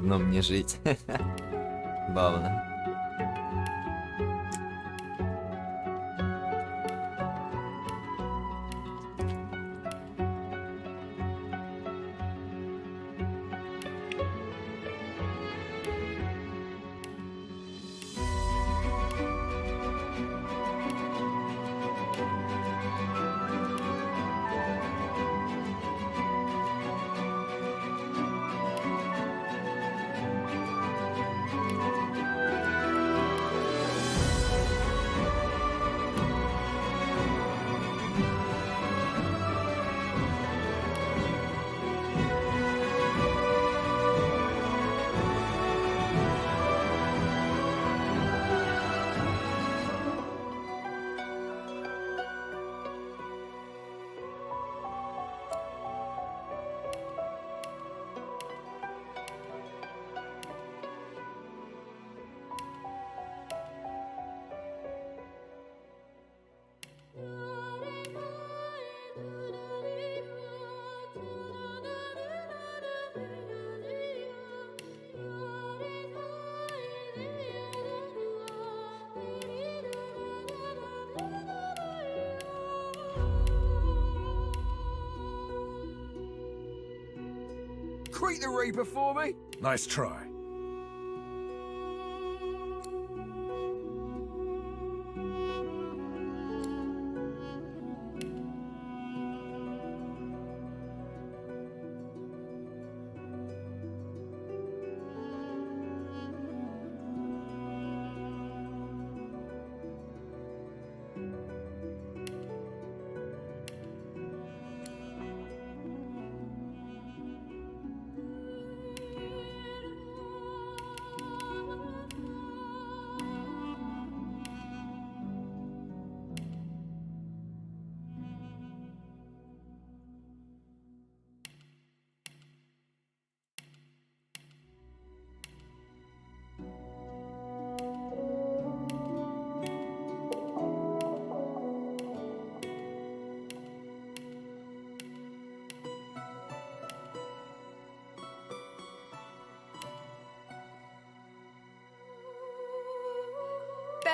одном не жить. Бавно. Greet the Reaper for me? Nice try.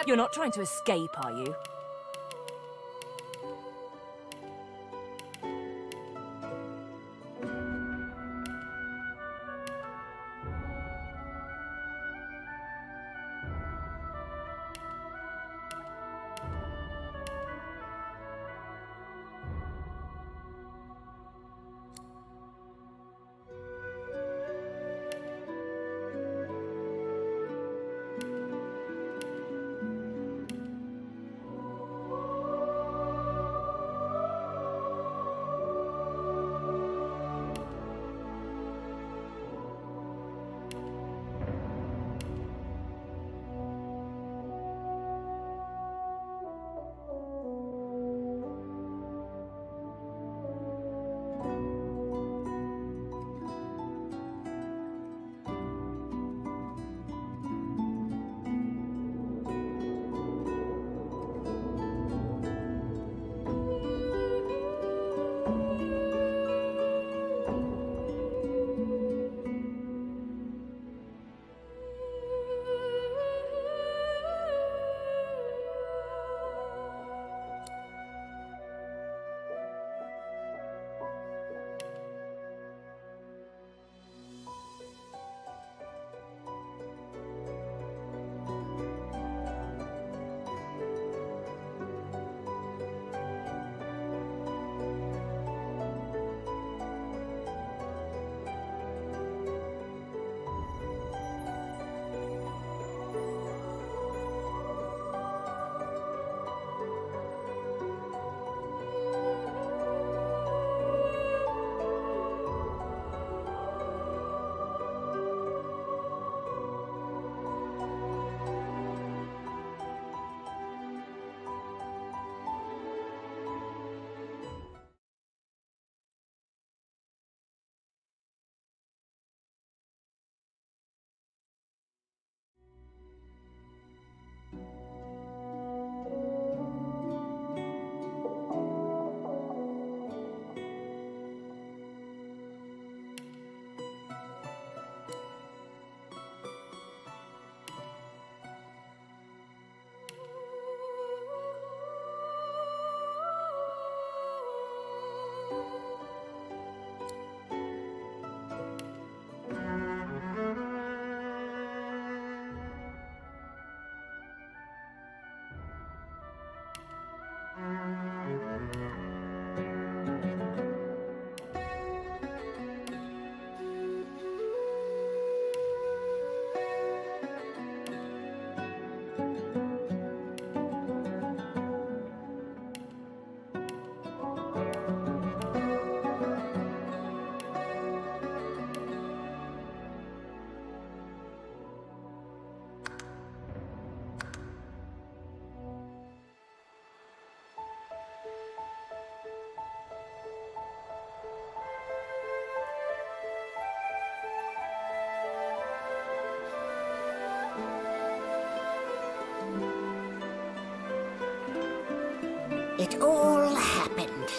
You're not trying to escape, are you?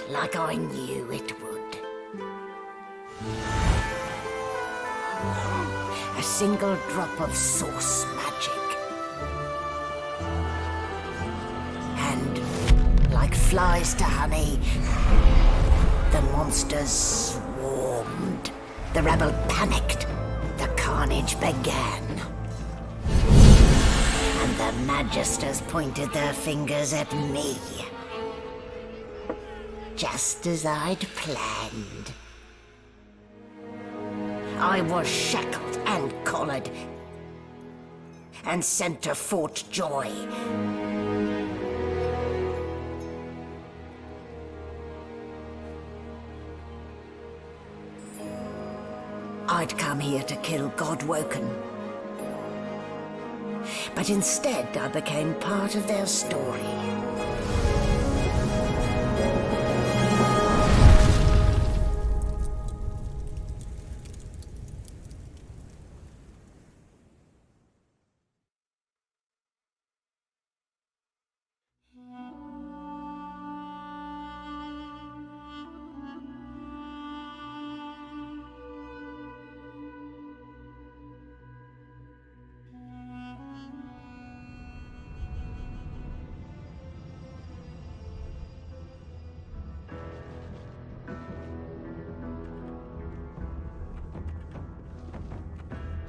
like I knew it would. A single drop of source magic. And, like flies to honey, the monsters swarmed. The rebel panicked. The carnage began. And the Magisters pointed their fingers at me. Just as I'd planned. I was shackled and collared, and sent to Fort Joy. I'd come here to kill Godwoken. But instead I became part of their story.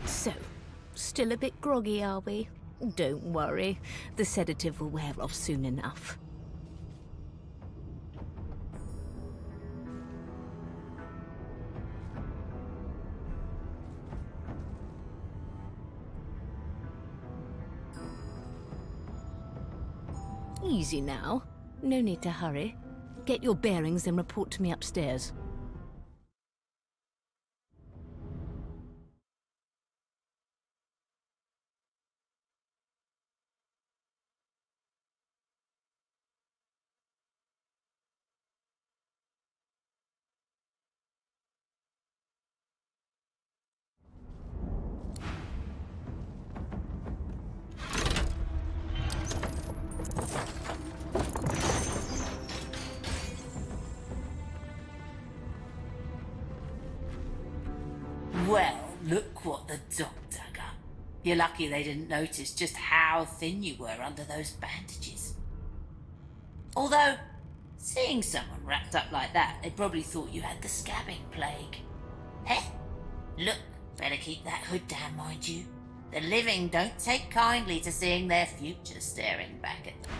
So, still a bit groggy, are we? Don't worry. The sedative will wear off soon enough. Easy now. No need to hurry. Get your bearings and report to me upstairs. Well, look what the doc dug up. You're lucky they didn't notice just how thin you were under those bandages. Although, seeing someone wrapped up like that, they probably thought you had the scabbing plague. Heh? Look, better keep that hood down, mind you. The living don't take kindly to seeing their future staring back at them.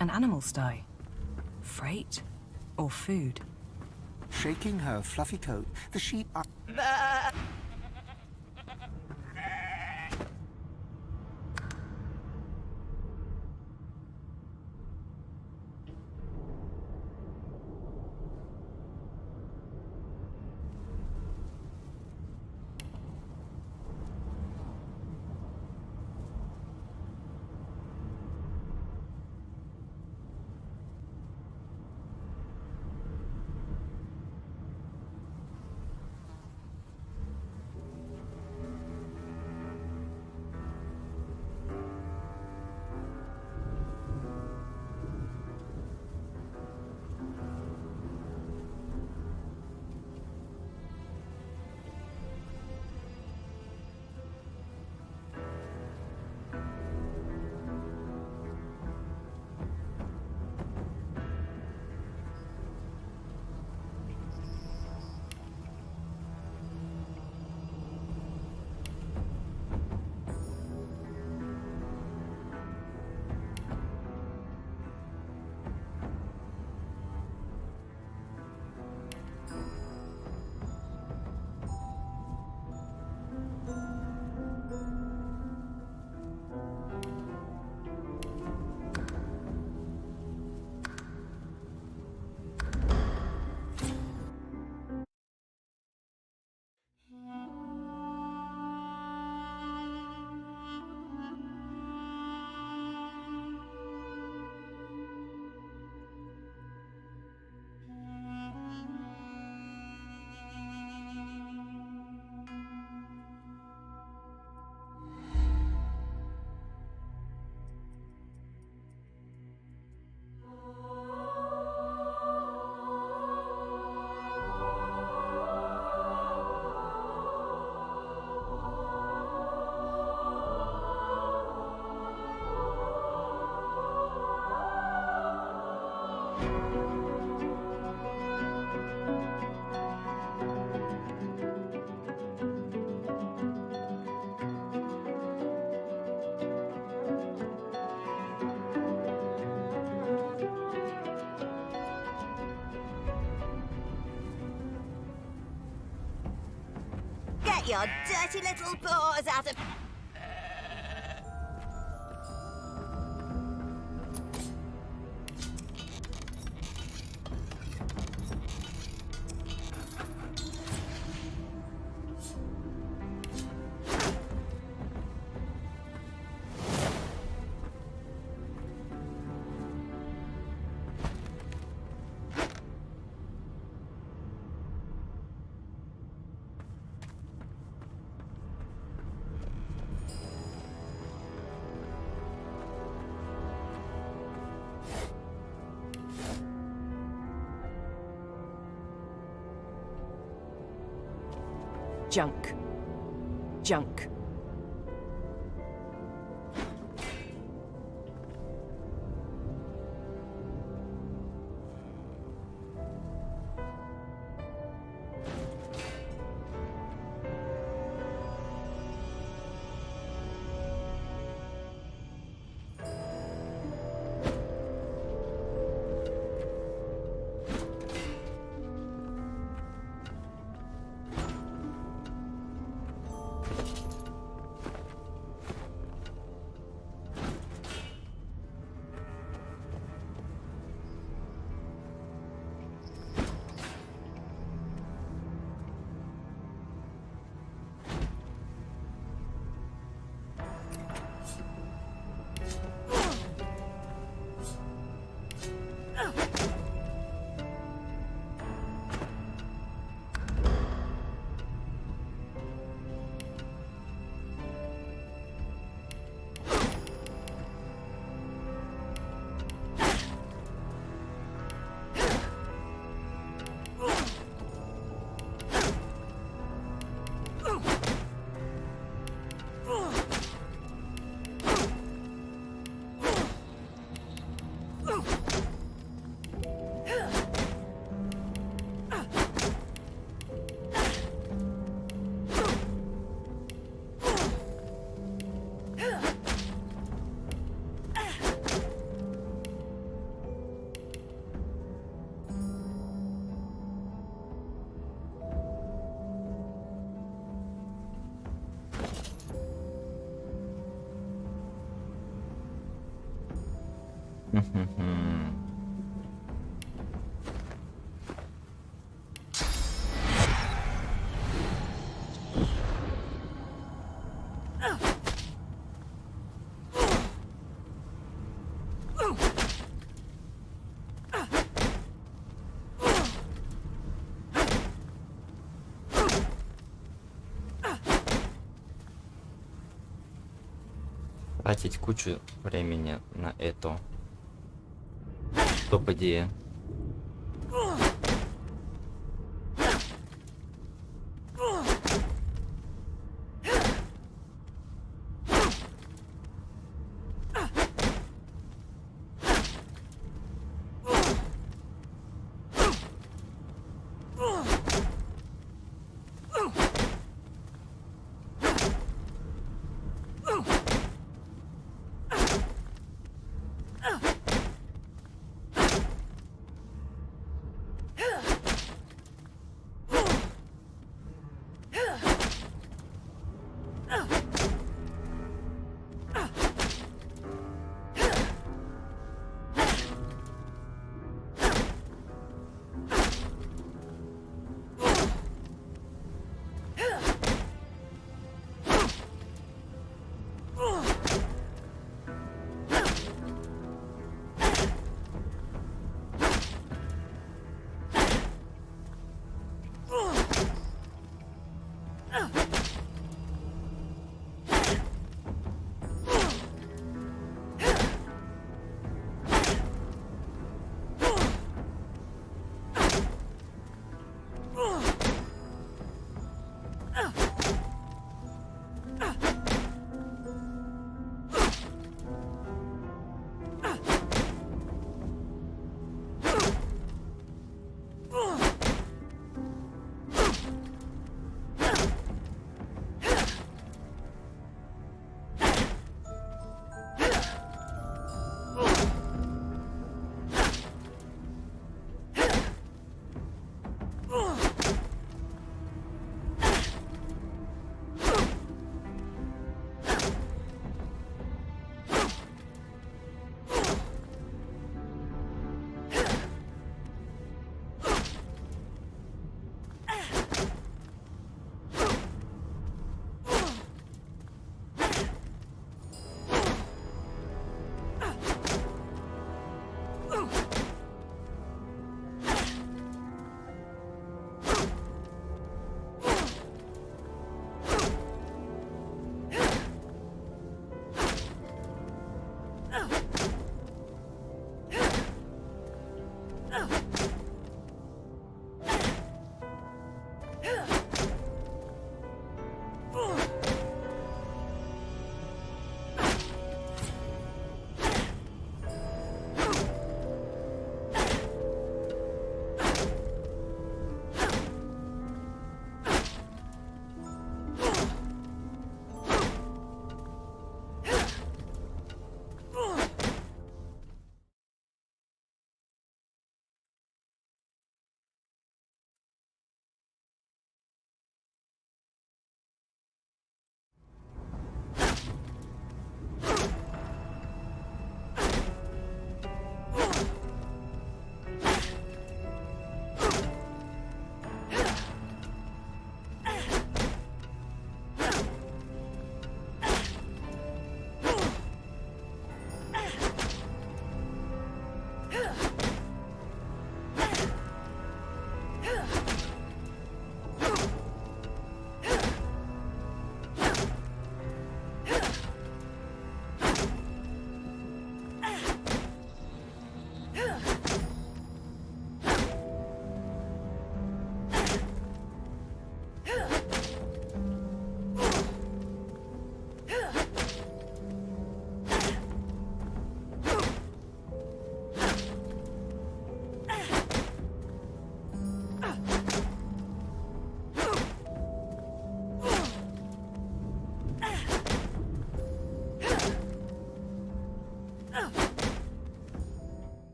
An animal sty. Freight? Or food? Shaking her fluffy coat, the sheep are... Get your dirty little paws out of... Junk. Junk. Мгм. Тратить кучу времени на это. Топ идея.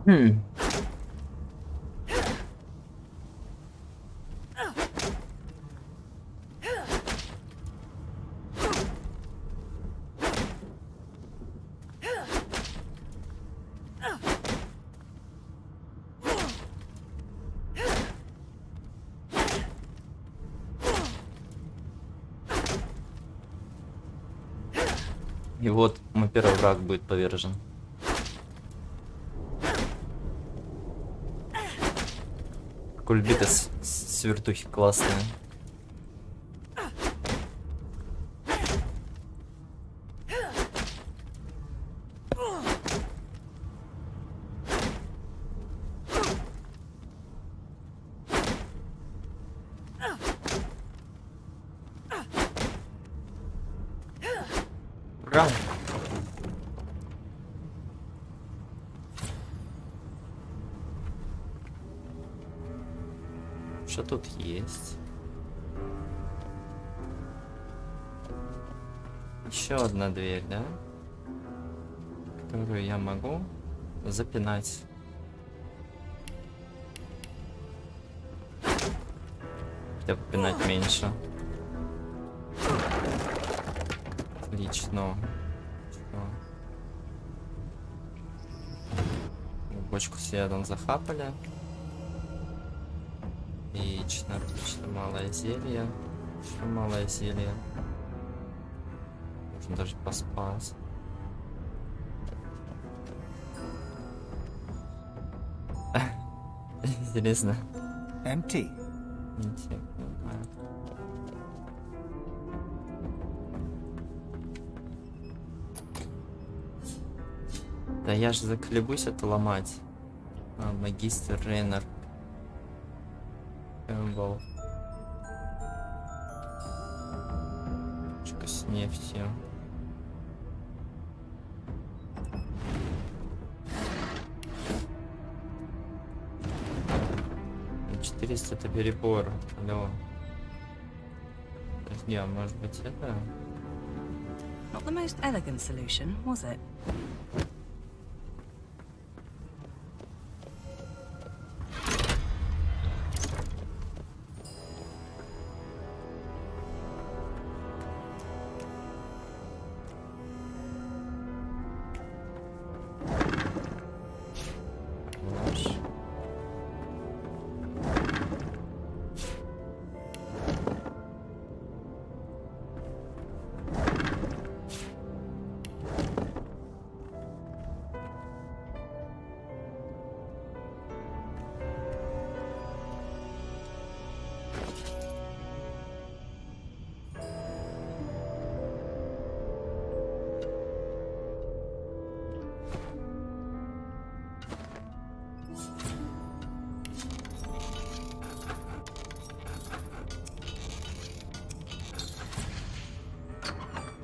Hmm. И вот мой первый враг будет повержен. Кульбиты с вертухи классные. Ура! Что тут есть? Еще одна дверь, да? Которую я могу запинать. Хотя бы пинать меньше. Отлично. Бочку с ядом захапали. Отлично, отлично. Малое зелье. Еще малое зелье. Можно даже поспать. Интересно. Empty. Да я же заколебусь это ломать. Магистр Рейнер. Кэмпбелл. Чека с нефтью. На 400 это перебор. Алло. Подожди, а может быть это? Not the most elegant solution, was it?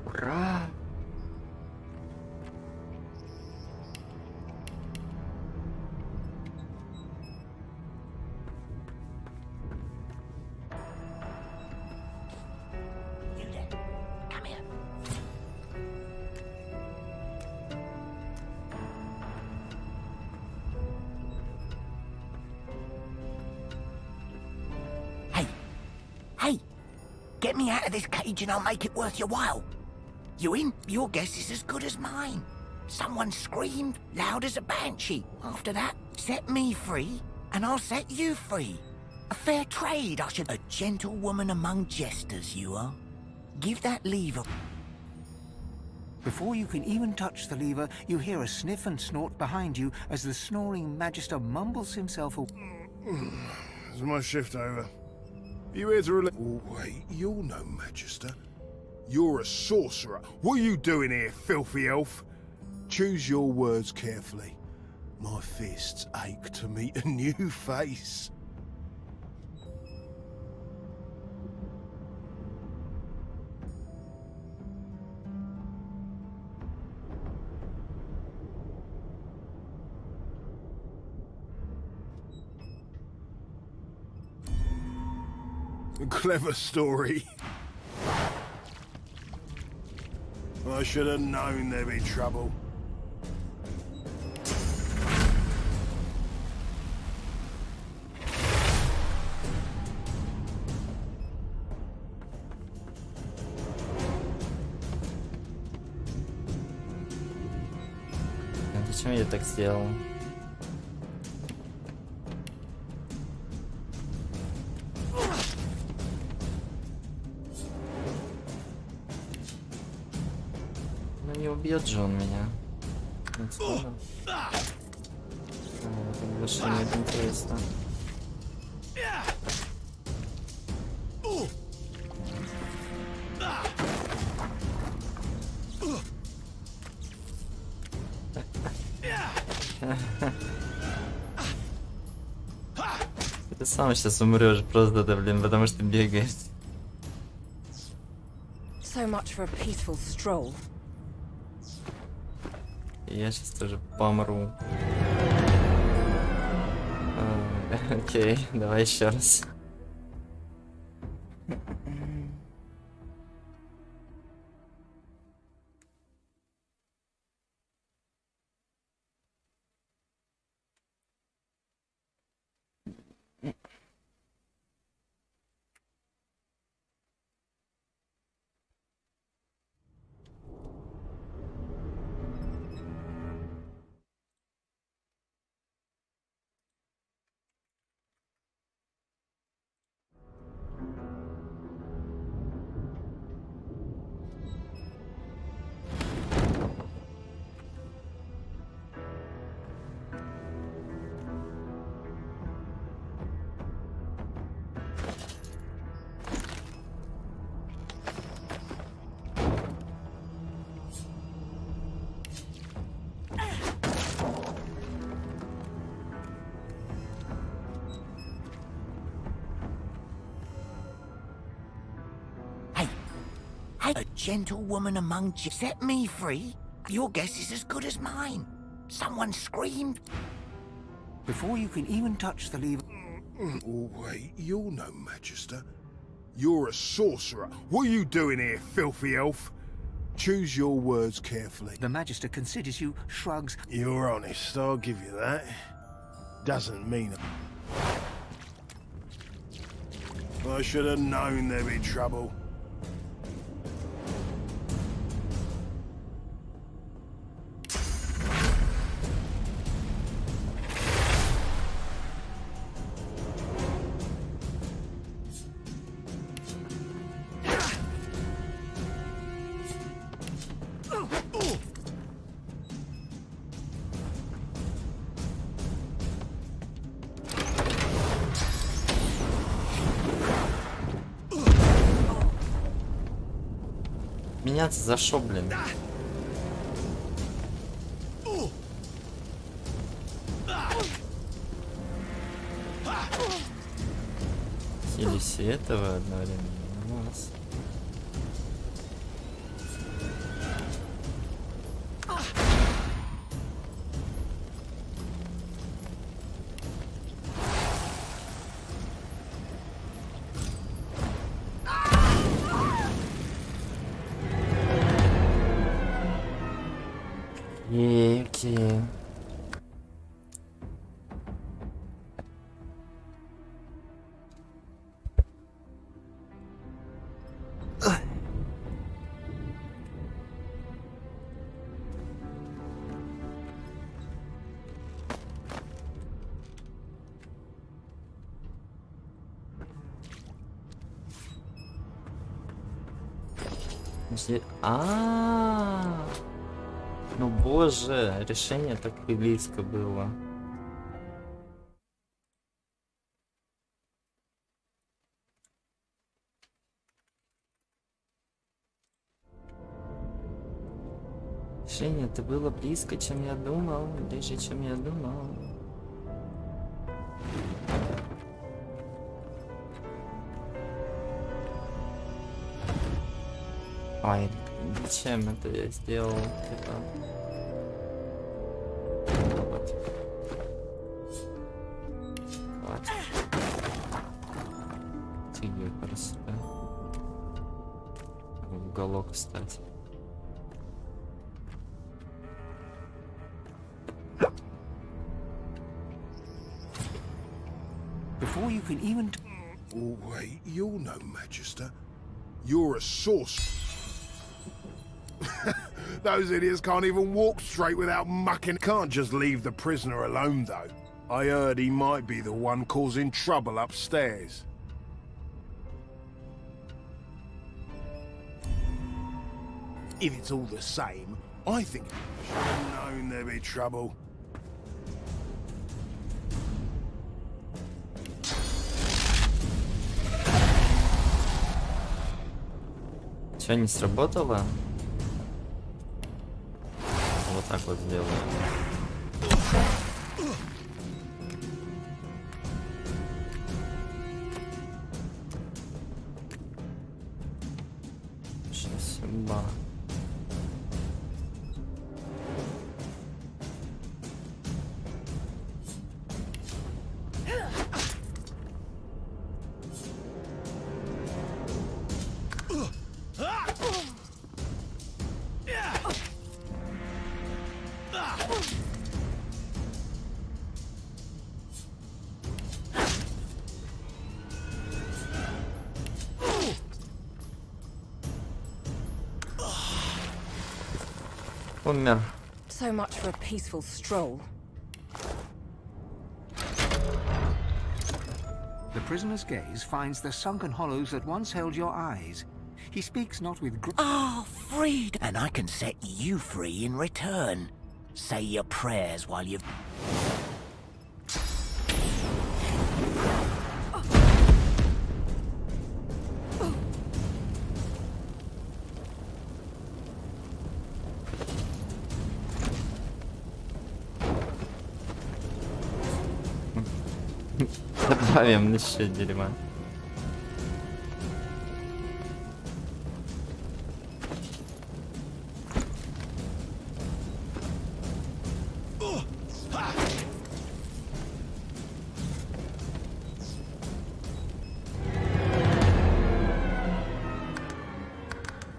Ура! Come here. Hey! Hey! Get me out of this cage and I'll make it worth your while. You in? Your guess is as good as mine. Someone screamed loud as a banshee. After that, set me free, and I'll set you free. A fair trade, I should... A gentlewoman among jesters, you are. Give that lever... Before you can even touch the lever, you hear a sniff and snort behind you as the snoring Magister mumbles himself Is my shift over? You here to relieve... Oh, wait, you're no Magister. You're a sorcerer. What are you doing here, filthy elf? Choose your words carefully. My fists ache to meet a new face. A clever story. I should have known there'd be trouble. Зачем я так сделал? Ну Не убьет же он меня. Отсюда. Это больше нет интересно. Ты сам сейчас умрешь просто, да, блин, потому что бегаешь. So much for a peaceful stroll. И я сейчас тоже помру. Окей, давай еще раз. Hey, a gentlewoman among set me free? Your guess is as good as mine. Someone screamed. Before you can even touch the lever, Oh, wait, you're no Magister. You're a sorcerer. What are you doing here, filthy elf? Choose your words carefully. the Magister considers you, shrugs. You're honest, I'll give you that. Doesn't mean I should have known there'd be trouble. Меняться за шо, блин? Хились и этого одновременно. Класс. Окей. Ну боже, решение так близко было. Решение-то было близко, чем я думал, ближе, чем я думал. Ай, зачем это я сделал? Типа... Вот. Хватит. Тигр просто. В уголок встать. Before you can even... Oh, wait, you're no Magister. You're a sorcerer. Those idiots can't even walk straight without mucking. Can't just leave the prisoner alone, though. I heard he might be the one causing trouble upstairs. If it's all the same, I think I should have known there'd be trouble. Все не сработало? Вот так вот сделаю. Сейчас ба. Умер. So much for a peaceful stroll. The prisoner's gaze finds the sunken hollows that once held your eyes. He speaks not with Ah, freed! And I can set you free in return. Say your prayers while you've... Добавим еще дерьма.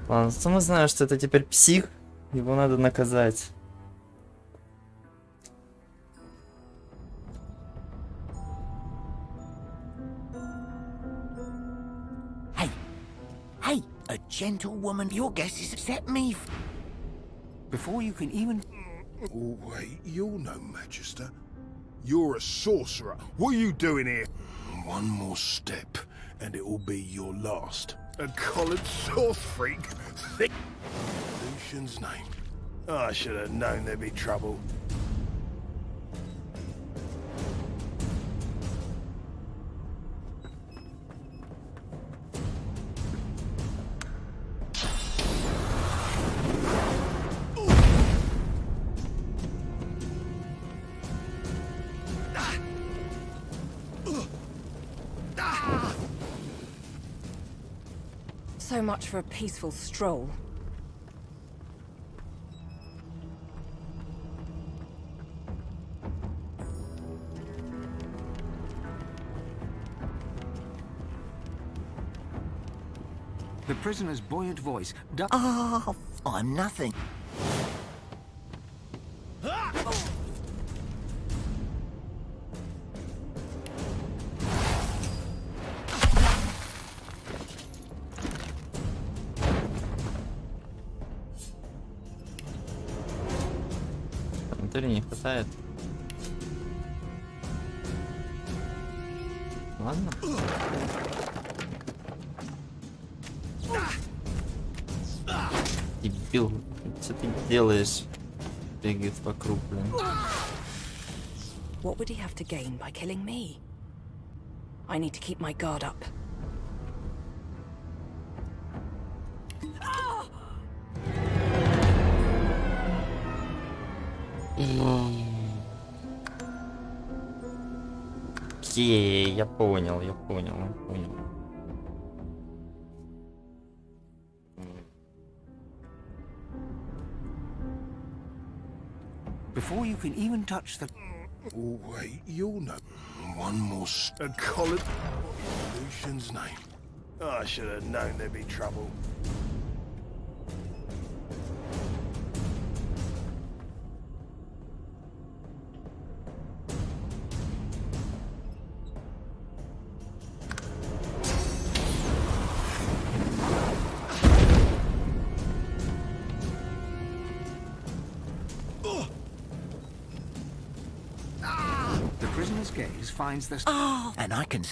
Ладно, само знаю, что это теперь псих, его надо наказать. Hey, a gentlewoman, your guess is set me... Before you can even... Oh, wait, you're no Magister. You're a sorcerer. What are you doing here? One more step, and it will be your last. A collared source freak? Thick. Lucian's name. I should have known there'd be trouble. So much for a peaceful stroll. The prisoner's buoyant voice... Ah, I'm nothing. Натуре не хватает. Ладно. Дебил, что ты делаешь? Бегает вокруг, блин. What would he have to gain by killing me? I need to keep my guard up. Окей, я понял. Before you can even touch the... Oh, wait, you're no... One more a collared... Lucian's name. I should have known there'd be trouble. The prisoner's gaze finds the... Ah, and I can...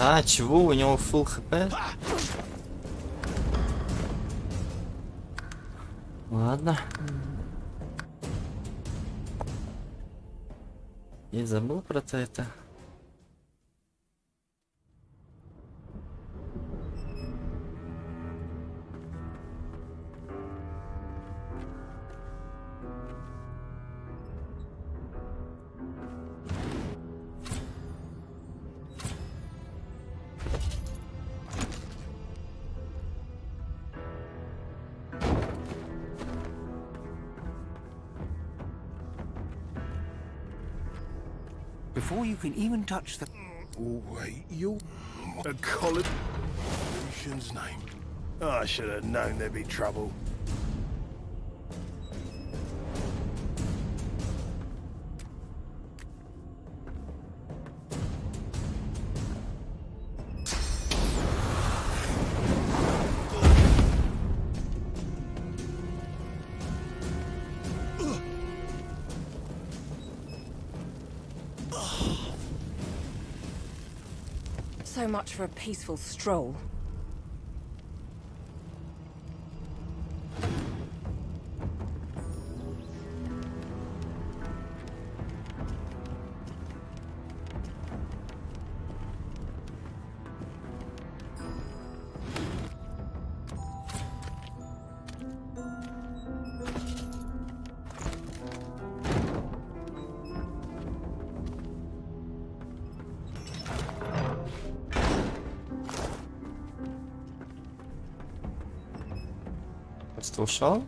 А, чего? У него full хп? Ладно. Я забыл про это. Before you can even touch the... Oh, wait, you... A collar... Lucian's name. I should have known there'd be trouble. So much for a peaceful stroll. Просто ушел?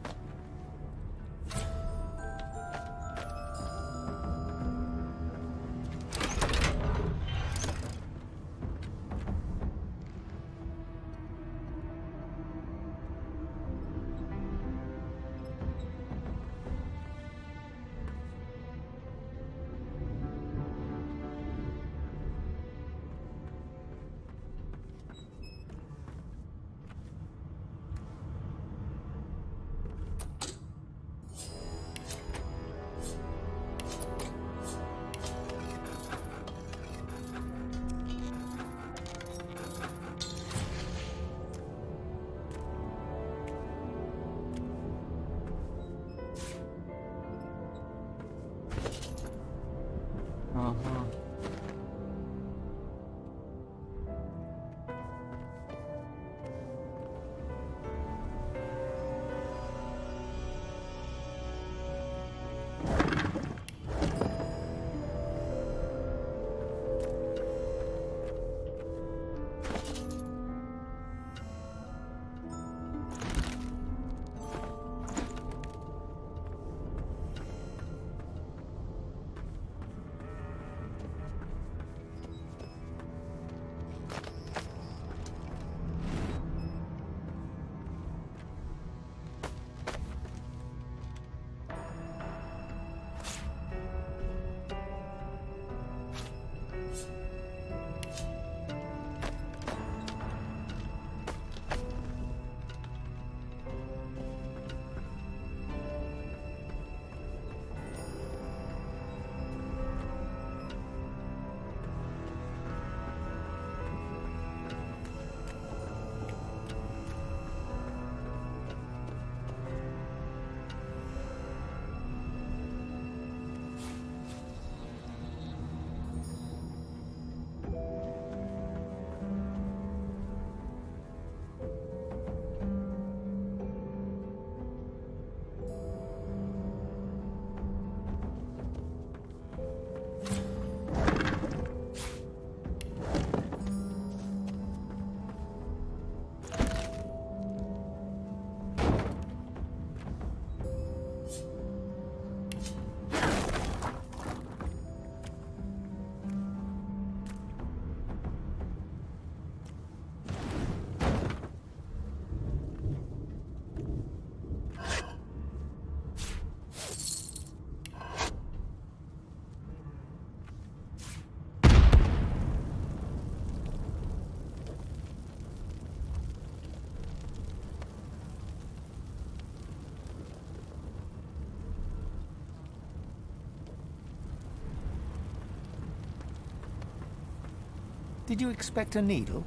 Did you expect a needle?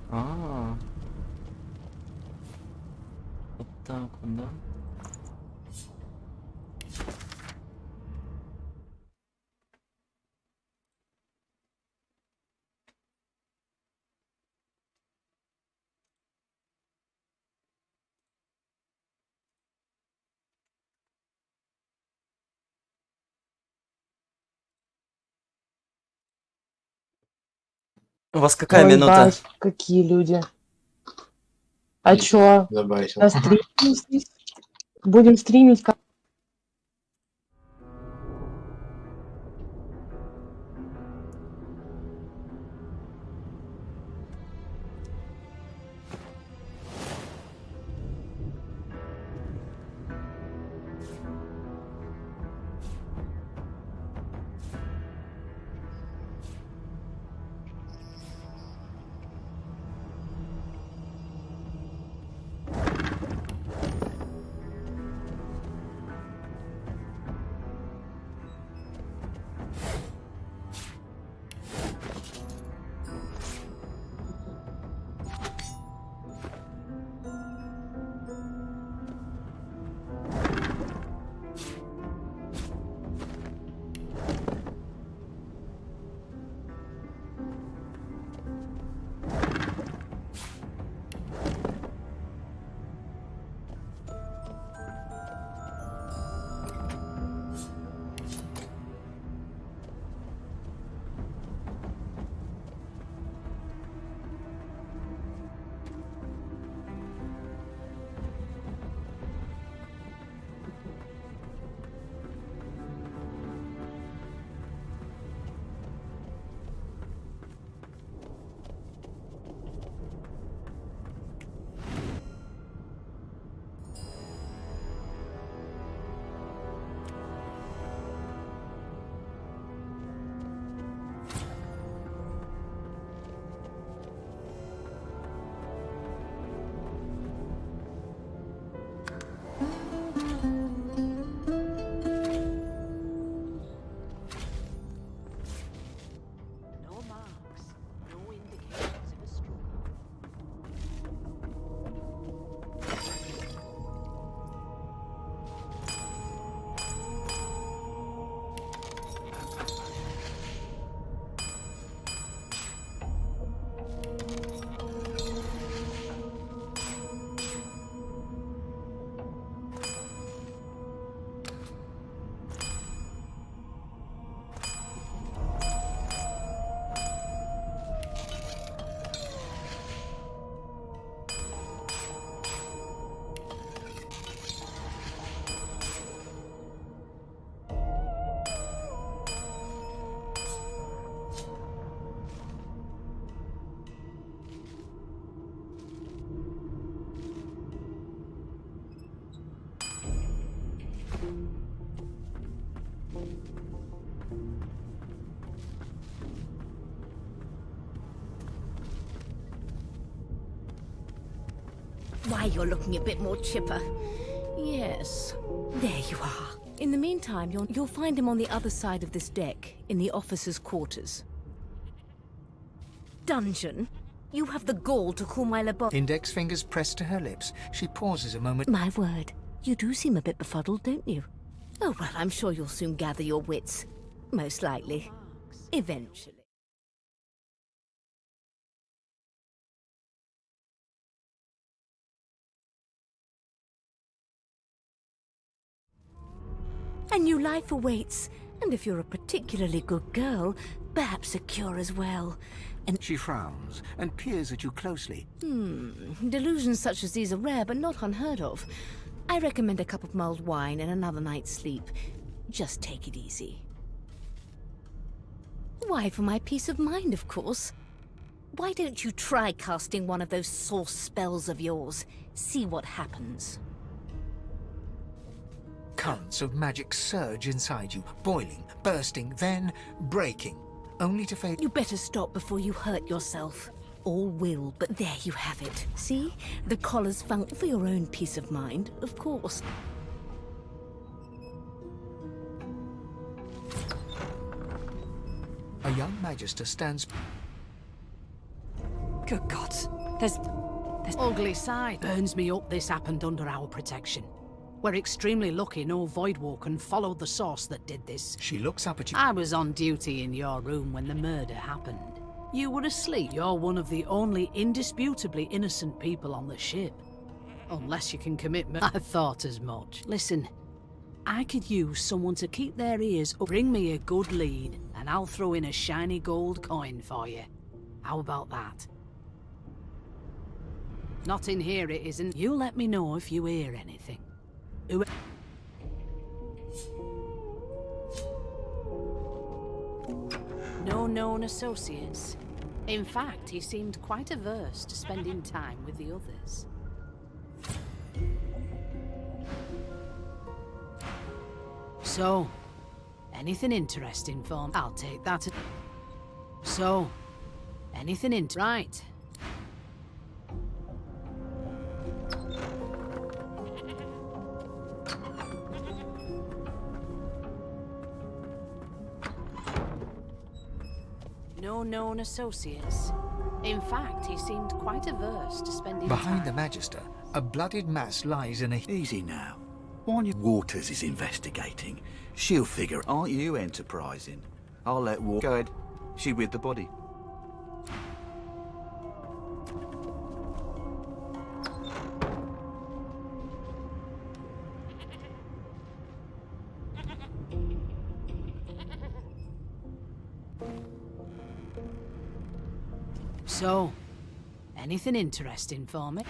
А. Вот так вот, да? У вас какая Ой, минута? бать, какие люди. А чё? Забайтил. На стриме здесь? Будем стримить как? No marks, no indications of a struggle. Why, you're looking a bit more chipper. Yes, there you are. In the meantime, you'll find him on the other side of this deck, in the officers' quarters. Dungeon? You have the gall to call my Index fingers pressed to her lips. She pauses a moment. My word, you do seem a bit befuddled, don't you? Oh, well, I'm sure you'll soon gather your wits. Most likely. Eventually. A new life awaits, and if you're a particularly good girl, perhaps a cure as well. And She frowns and peers at you closely. delusions such as these are rare, but not unheard of. I recommend a cup of mulled wine and another night's sleep. Just take it easy. Why, for my peace of mind, of course. Why don't you try casting one of those source spells of yours? See what happens. Currents of magic surge inside you, boiling, bursting, then breaking, only to fade. You better stop before you hurt yourself. All will, but there you have it. See? The collar's funk for your own peace of mind, of course. young magister stands. Good God. There's Ugly sight. Burns me up this happened under our protection. We're extremely lucky no Voidwalker followed the source that did this. She looks up at you. I was on duty in your room when the murder happened. You were asleep. You're one of the only indisputably innocent people on the ship. Unless you can commit murder. I thought as much. Listen, I could use someone to keep their ears up. Bring me a good lead, and I'll throw in a shiny gold coin for you. How about that? Not in here, it isn't. You let me know if you hear anything. No known associates. In fact, he seemed quite averse to spending time with the others. So, anything interesting for me? I'll take that. So, anything right. No known associates. In fact, he seemed quite averse to spending Behind time. the Magister, a bloodied mass lies in a... Easy now. Waters is investigating. She'll figure. Aren't you enterprising? I'll let Waters... Go ahead. She with the body. So, anything interesting for me?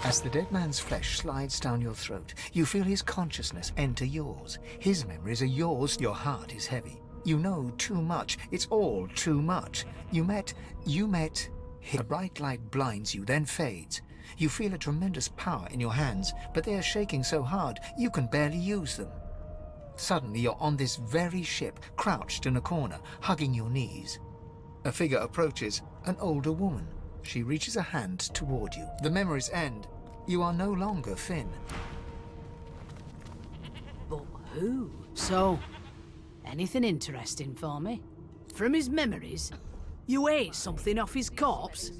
As the dead man's flesh slides down your throat, you feel his consciousness enter yours. His memories are yours. Your heart is heavy. You know too much. It's all too much. You met... A bright light blinds you, then fades. You feel a tremendous power in your hands, but they are shaking so hard you can barely use them. Suddenly you're on this very ship, crouched in a corner, hugging your knees. A figure approaches, an older woman. She reaches a hand toward you. The memories end. You are no longer Finn. But who? So, anything interesting for me? From his memories? You ate something off his corpse?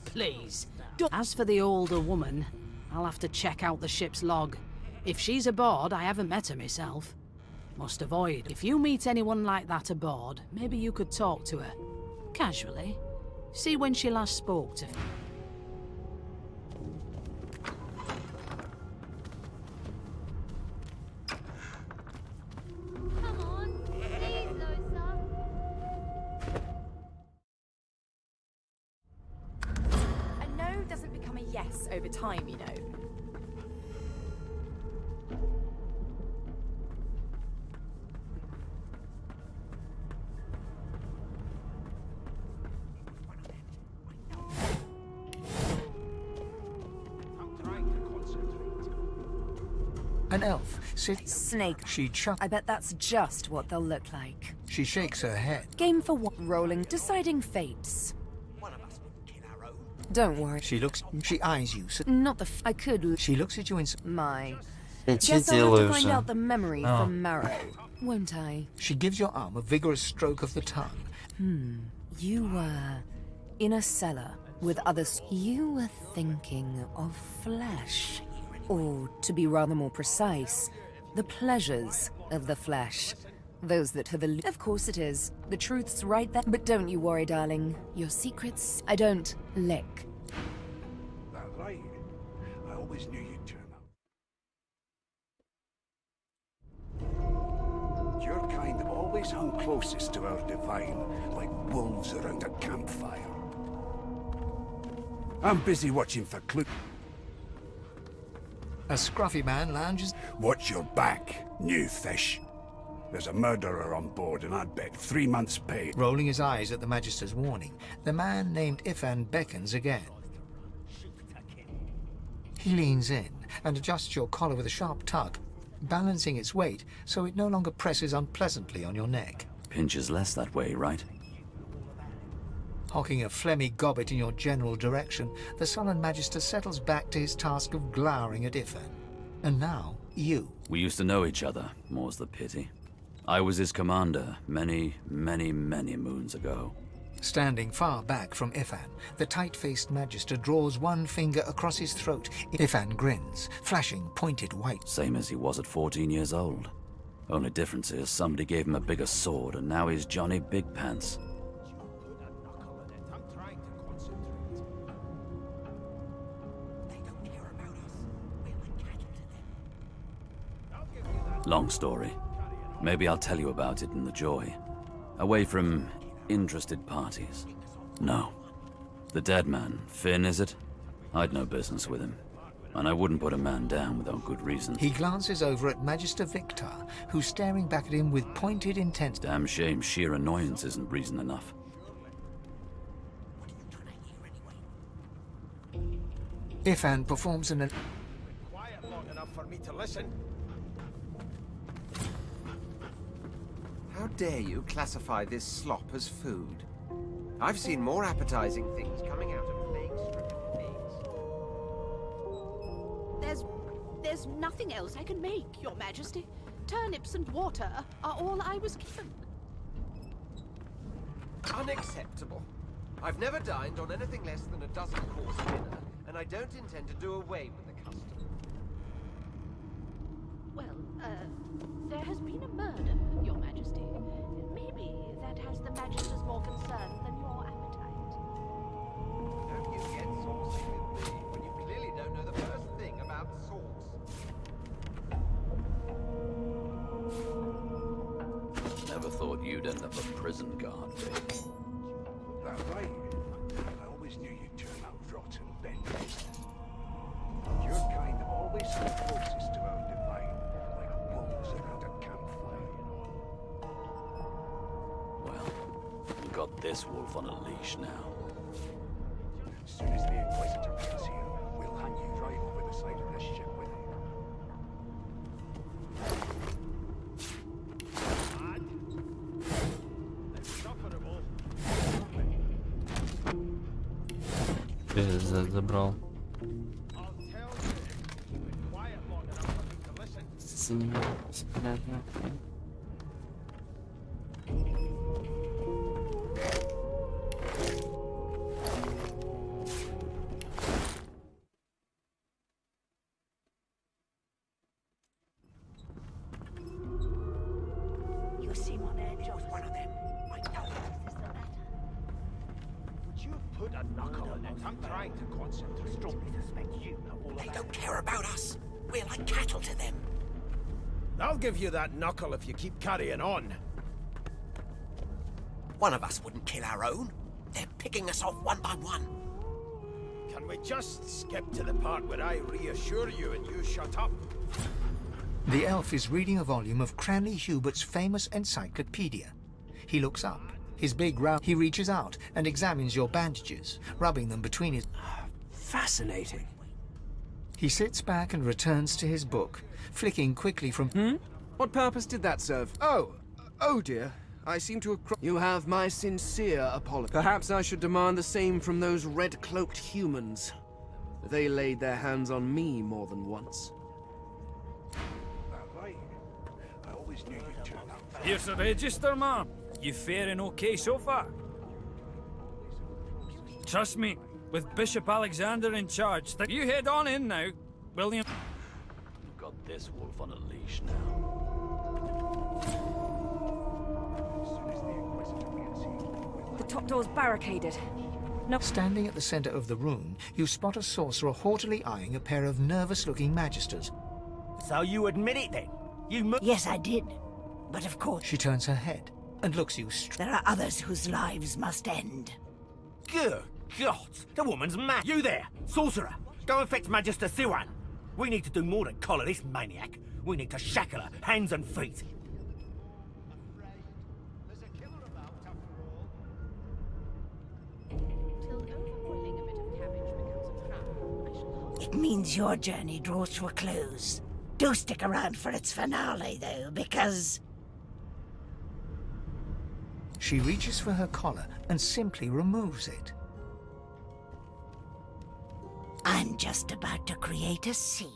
Please, don't. As for the older woman, I'll have to check out the ship's log. If she's aboard, I haven't met her myself. Must avoid. If you meet anyone like that aboard, maybe you could talk to her. Casually. See when she last spoke to... Come on, please, Losa. A no doesn't become a yes over time, you know. An elf sits... Snake. She chuckles. I bet that's just what they'll look like. She shakes her head. Game for what? Rolling. Deciding fates. Don't worry. She looks... She eyes you. Not the I could... She looks at you and... My... It's Guess I'll have to find out the illusion. memory Oh. from Marrow, won't I? She gives your arm a vigorous stroke of the tongue. You were in a cellar with others. You were thinking of flesh. Or, to be rather more precise, the pleasures of the flesh. Those that have Of course it is. The truth's right there. But don't you worry, darling. Your secrets, I don't lick. That right. I always knew you'd turn up. Your kind always hung closest to our divine, like wolves around a campfire. I'm busy watching for clues. A scruffy man lounges. Watch your back, new fish. There's a murderer on board, and I'd bet 3 months' pay. Rolling his eyes at the Magister's warning, the man named Ifan beckons again. He leans in and adjusts your collar with a sharp tug, balancing its weight so it no longer presses unpleasantly on your neck. Pinches less that way, right? Hocking a phlegmy gobbet in your general direction, the sullen Magister settles back to his task of glowering at Ifan. And now, you. We used to know each other, more's the pity. I was his commander many, many, many moons ago. Standing far back from Ifan, the tight-faced Magister draws one finger across his throat. Ifan grins, flashing pointed white. Same as he was at 14 years old. Only difference is somebody gave him a bigger sword, and now he's Johnny Big Pants. Long story. Maybe I'll tell you about it in the Joy. Away from interested parties. No. The dead man, Finn, is it? I'd no business with him. And I wouldn't put a man down without good reason. He glances over at Magister Victor, who's staring back at him with pointed intent. Damn shame sheer annoyance isn't reason enough. Ifan performs an... Quiet long enough for me to listen. How dare you classify this slop as food? I've seen more appetizing things coming out of plague-stricken pigs. There's nothing else I can make, Your Majesty. Turnips and water are all I was given. Unacceptable. I've never dined on anything less than a dozen-course dinner, and I don't intend to do away with the custom. Well, there has been a murder, Your Majesty. Maybe that has the Magister's more concern than your appetite. Don't you get saucy with me when you clearly don't know the first thing about sauce. Never thought you'd end up a prison guard, babe. That right? I always knew you'd turn out rotten, Ben. Your kind always come closest to our divine, like wolves around a campfire. Well, you got this wolf on a leash now. As soon as the Inquisitor gets here, we'll hang you right over the side of this ship with him. Забрал. За него спрятано. You seem on edge with one of them. I know. Is this the matter? Would you put a knuckle on it? I'm trying to concentrate. Strongly suspect you know all of that. They don't care about us. We're like cattle to them. I'll give you that knuckle if you keep carrying on. One of us wouldn't kill our own. They're picking us off one by one. Can we just skip to the part where I reassure you and you shut up? The elf is reading a volume of Cranley Hubert's famous encyclopedia. He looks up. His big round... He reaches out and examines your bandages, rubbing them between his... Fascinating. He sits back and returns to his book, flicking quickly from... What purpose did that serve? Oh dear. I seem to have... You have my sincere apology. Perhaps I should demand the same from those red-cloaked humans. They laid their hands on me more than once. That right? I always knew you'd turn out. Here's the register, ma'am. You faring okay so far? Trust me, with Bishop Alexander in charge, you head on in now, William. You've got this wolf on a leash now. The top door's barricaded. No. Standing at the center of the room, you spot a sorcerer haughtily eyeing a pair of nervous-looking magisters. So you admit it then? Yes, I did. But of course... She turns her head and looks you straight. There are others whose lives must end. Good God! The woman's mad! You there, sorcerer! Go and fetch Magister Siwan! We need to do more than collar this maniac. We need to shackle her, hands and feet. It means your journey draws to a close. Do stick around for its finale, though, because... She reaches for her collar and simply removes it. I'm just about to create a scene.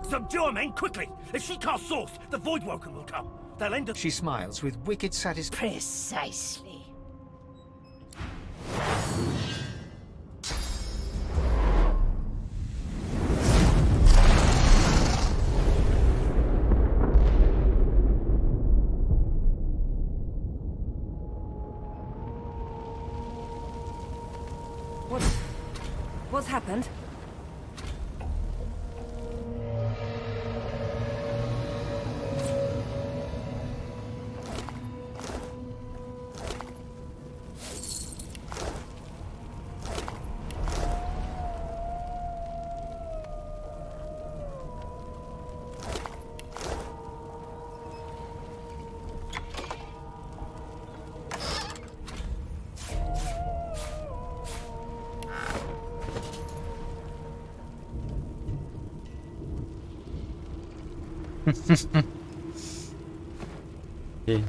Subdue her, men, quickly! If she casts source, the Voidwoken will come. They'll end up... She smiles with wicked satisfaction. Precisely. What's happened? Okay.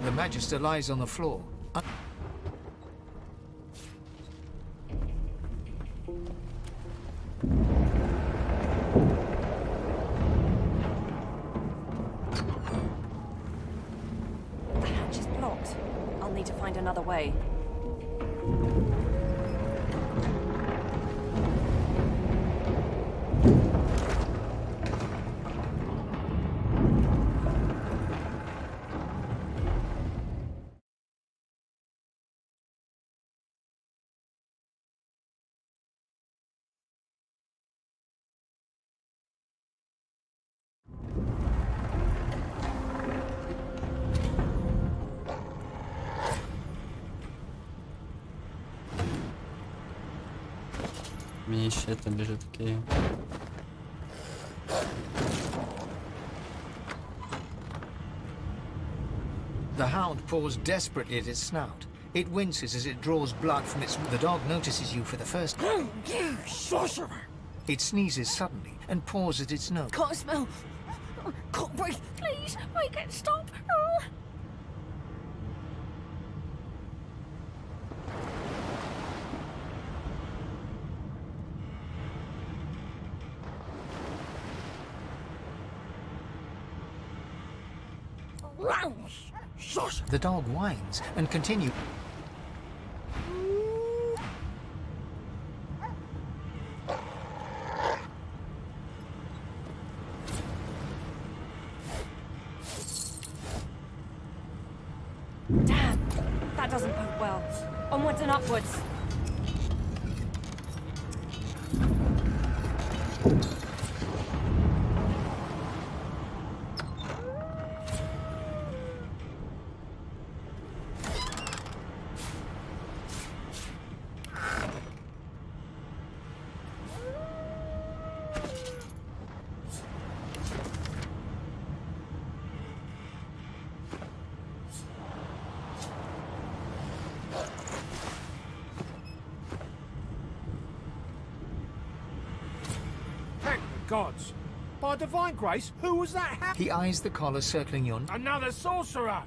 The Magister lies on the floor. The hatch is blocked. I'll need to find another way. Мне еще это бежит, окей. The hound paws desperately at its snout. It winces as it draws blood from its... The dog notices you for the first time. You sorcerer! It sneezes suddenly and paws at its nose. Can't smell. Can't breathe. Please, make it stop. Oh. The dog whines and continues. Damn, that doesn't bode well. Onwards and upwards. Thank the gods. By divine grace, who was that? He eyes the collar circling your... Another sorcerer!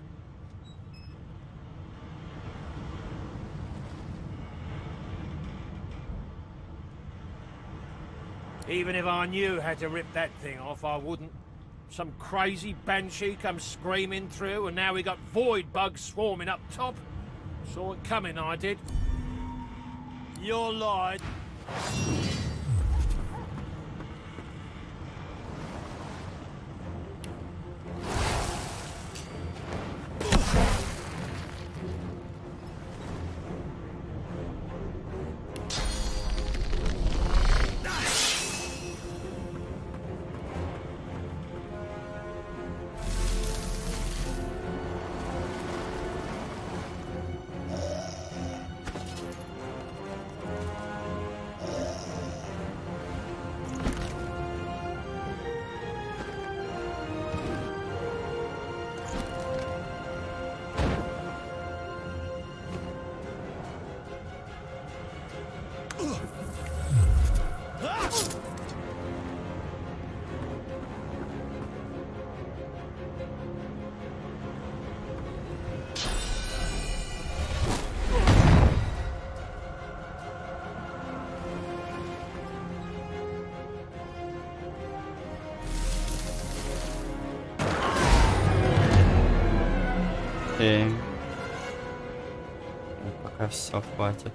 Even if I knew how to rip that thing off, I wouldn't. Some crazy banshee comes screaming through, and now we got void bugs swarming up top. Saw it coming, I did. You're lied. Пока все хватит.